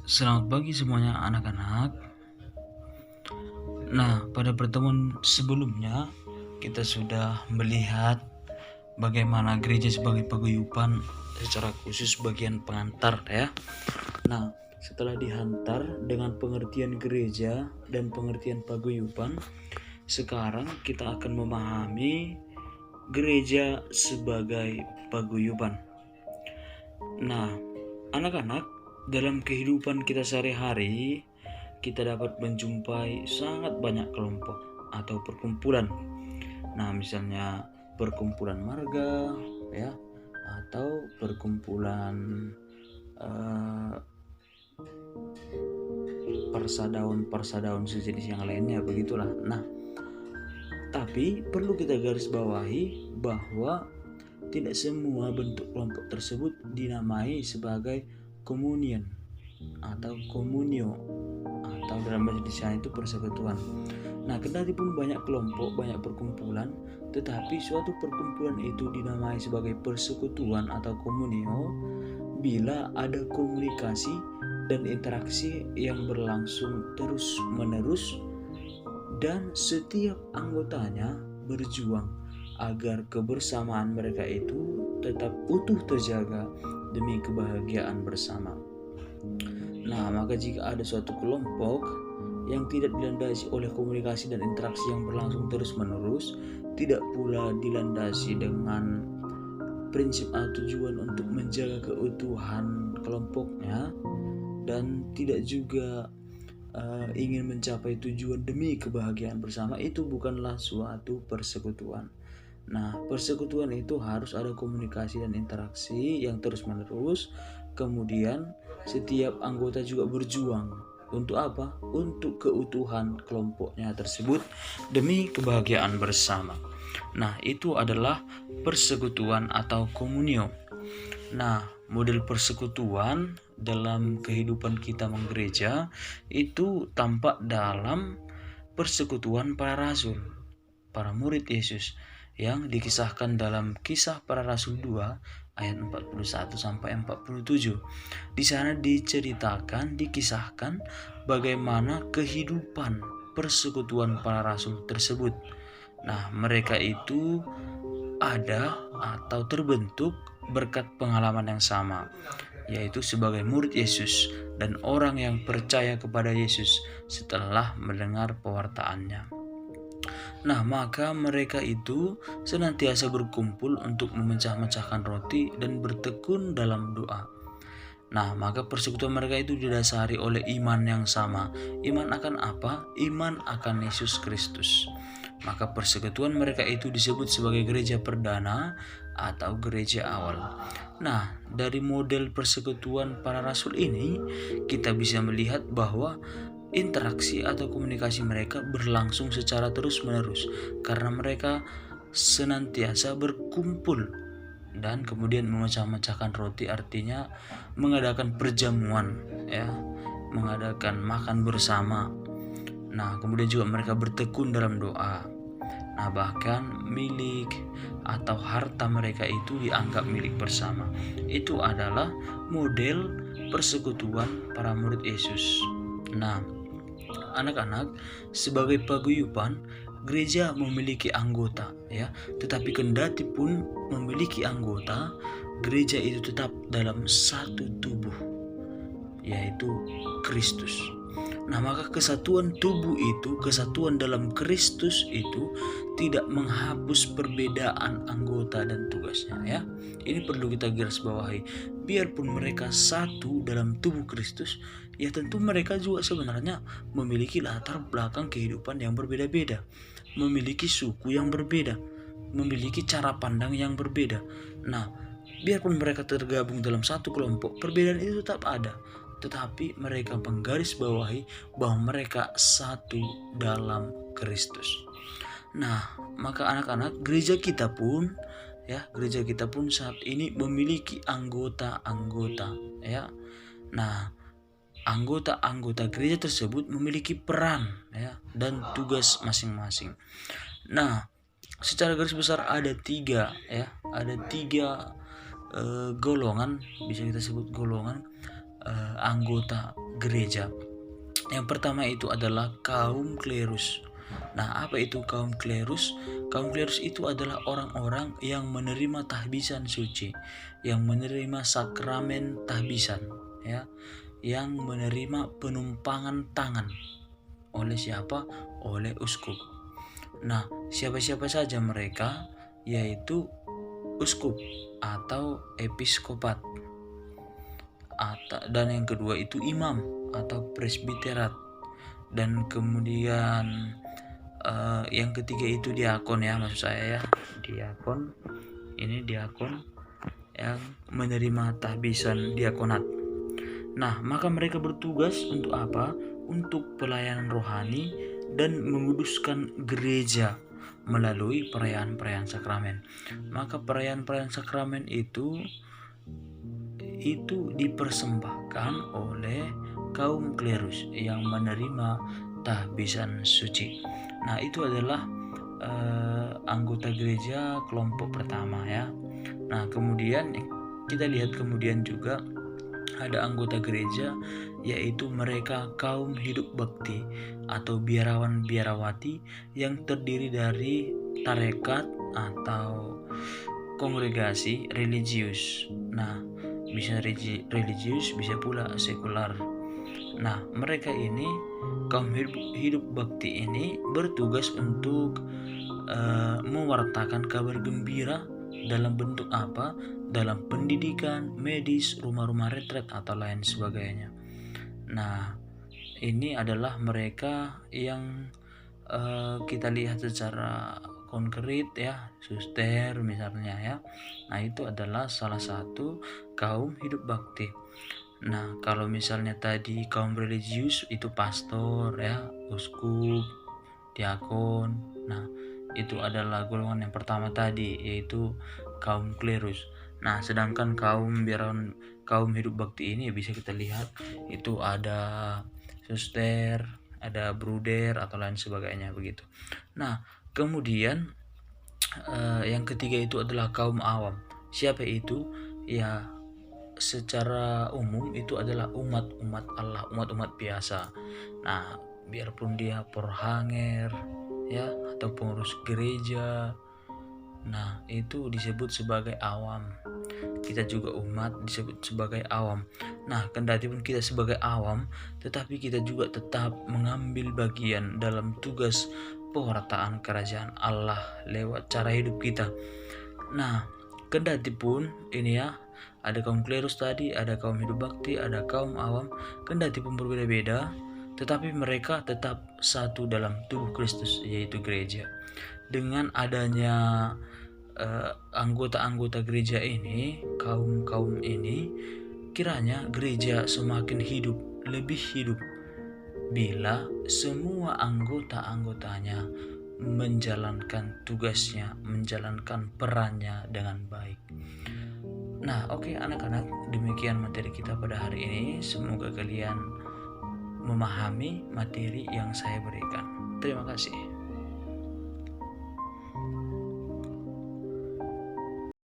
Selamat pagi semuanya anak-anak. Nah, pada pertemuan sebelumnya kita sudah melihat bagaimana gereja sebagai paguyuban secara khusus bagian pengantar ya. Nah, setelah dihantar dengan pengertian gereja dan pengertian paguyuban, sekarang kita akan memahami gereja sebagai paguyuban. Nah, anak-anak, dalam kehidupan kita sehari-hari, kita dapat menjumpai sangat banyak kelompok atau perkumpulan. Nah, misalnya perkumpulan marga, ya, atau perkumpulan persadaun sejenis yang lainnya, begitulah. Nah, tapi perlu kita garis bawahi bahwa tidak semua bentuk kelompok tersebut dinamai sebagai komunion atau komunio, atau dalam bahasa Indonesia itu persekutuan. Nah, kendati pun banyak kelompok, banyak perkumpulan, tetapi suatu perkumpulan itu dinamai sebagai persekutuan atau komunio bila ada komunikasi dan interaksi yang berlangsung terus-menerus dan setiap anggotanya berjuang agar kebersamaan mereka itu tetap utuh terjaga demi kebahagiaan bersama. Nah, maka jika ada suatu kelompok yang tidak dilandasi oleh komunikasi dan interaksi yang berlangsung terus-menerus, tidak pula dilandasi dengan prinsip atau tujuan untuk menjaga keutuhan kelompoknya, dan tidak juga ingin mencapai tujuan demi kebahagiaan bersama, itu bukanlah suatu persekutuan. Nah, persekutuan itu harus ada komunikasi dan interaksi yang terus-menerus. Kemudian setiap anggota juga berjuang untuk apa? Untuk keutuhan kelompoknya tersebut demi kebahagiaan bersama. Nah, itu adalah persekutuan atau komunio. Nah, model persekutuan dalam kehidupan kita menggereja itu tampak dalam persekutuan para rasul, para murid Yesus, yang dikisahkan dalam Kisah Para Rasul 2 ayat 41 sampai 47. Di sana dikisahkan bagaimana kehidupan persekutuan para rasul tersebut. Nah, mereka itu ada atau terbentuk berkat pengalaman yang sama, yaitu sebagai murid Yesus dan orang yang percaya kepada Yesus setelah mendengar pewartaannya. Nah, maka mereka itu senantiasa berkumpul untuk memecah-mecahkan roti dan bertekun dalam doa. Nah, maka persekutuan mereka itu didasari oleh iman yang sama. Iman akan apa? Iman akan Yesus Kristus. Maka persekutuan mereka itu disebut sebagai gereja perdana atau gereja awal. Nah, dari model persekutuan para rasul ini, kita bisa melihat bahwa interaksi atau komunikasi mereka berlangsung secara terus-menerus karena mereka senantiasa berkumpul dan kemudian memecah-mecahkan roti, artinya mengadakan perjamuan ya, mengadakan makan bersama. Nah, kemudian juga mereka bertekun dalam doa. Nah, bahkan milik atau harta mereka itu dianggap milik bersama. Itu adalah model persekutuan para murid Yesus. Nah, anak-anak, sebagai paguyuban, gereja memiliki anggota ya, tetapi kendati pun memiliki anggota, gereja itu tetap dalam satu tubuh, yaitu Kristus. Nah, maka kesatuan tubuh itu, kesatuan dalam Kristus itu tidak menghapus perbedaan anggota dan tugasnya ya. Ini perlu kita garis bawahi. Biarpun mereka satu dalam tubuh Kristus, ya tentu mereka juga sebenarnya memiliki latar belakang kehidupan yang berbeda-beda, memiliki suku yang berbeda, memiliki cara pandang yang berbeda. Nah, biarpun mereka tergabung dalam satu kelompok, perbedaan itu tetap ada, tetapi mereka menggarisbawahi bahwa mereka satu dalam Kristus. Nah, maka anak-anak, gereja kita pun saat ini memiliki anggota-anggota ya. Nah, anggota-anggota gereja tersebut memiliki peran ya dan tugas masing-masing. Nah, secara garis besar ada tiga golongan, bisa kita sebut golongan anggota gereja. Yang pertama itu adalah kaum klerus. Nah, apa itu kaum klerus? Kaum klerus itu adalah orang-orang yang menerima tahbisan suci, yang menerima sakramen tahbisan, ya, yang menerima penumpangan tangan oleh siapa? Oleh uskup. Nah, siapa-siapa saja mereka? Yaitu uskup atau episkopat. Dan yang kedua itu imam atau presbiterat. Dan kemudian yang ketiga itu diakon, ya, maksud saya ya, diakon. Ini diakon yang menerima tahbisan diakonat. Nah, maka mereka bertugas untuk apa? Untuk pelayanan rohani dan menguduskan gereja melalui perayaan-perayaan sakramen. Maka perayaan-perayaan sakramen itu dipersembahkan oleh kaum klerus yang menerima tahbisan suci. Nah, itu adalah anggota gereja kelompok pertama, ya. Nah, kemudian kita lihat kemudian juga ada anggota gereja, yaitu mereka kaum hidup bakti atau biarawan-biarawati yang terdiri dari tarekat atau kongregasi religius. Nah, bisa religius, bisa pula sekular. Nah, mereka ini kaum hidup bakti ini bertugas untuk mewartakan kabar gembira dalam bentuk apa? Dalam pendidikan, medis, rumah-rumah retret atau lain sebagainya. Nah, ini adalah mereka yang kita lihat secara konkret, ya, suster misalnya, ya. Nah, itu adalah salah satu kaum hidup bakti. Nah, kalau misalnya tadi kaum religius itu pastor, ya, uskup, diakon. Nah, itu adalah golongan yang pertama tadi, yaitu kaum klerus. Nah, sedangkan kaum biarawan, kaum hidup bakti ini bisa kita lihat itu ada suster, ada bruder atau lain sebagainya begitu. Nah, kemudian yang ketiga itu adalah kaum awam. Siapa itu? Ya, secara umum itu adalah umat-umat Allah, umat-umat biasa. Nah, biarpun dia porhanger, ya, atau pengurus gereja, nah, itu disebut sebagai awam. Kita juga umat disebut sebagai awam. Nah, kendati pun kita sebagai awam, tetapi kita juga tetap mengambil bagian dalam tugas pewartaan kerajaan Allah lewat cara hidup kita. Nah, kendati pun ini, ya, ada kaum klerus tadi, ada kaum hidup bakti, ada kaum awam, kendati pun berbeda-beda, tetapi mereka tetap satu dalam tubuh Kristus, yaitu gereja. Dengan adanya anggota-anggota gereja ini, kaum-kaum ini, kiranya gereja semakin hidup, lebih hidup, bila semua anggota-anggotanya menjalankan tugasnya, menjalankan perannya dengan baik. Nah, oke, anak-anak, demikian materi kita pada hari ini. Semoga kalian memahami materi yang saya berikan. Terima kasih.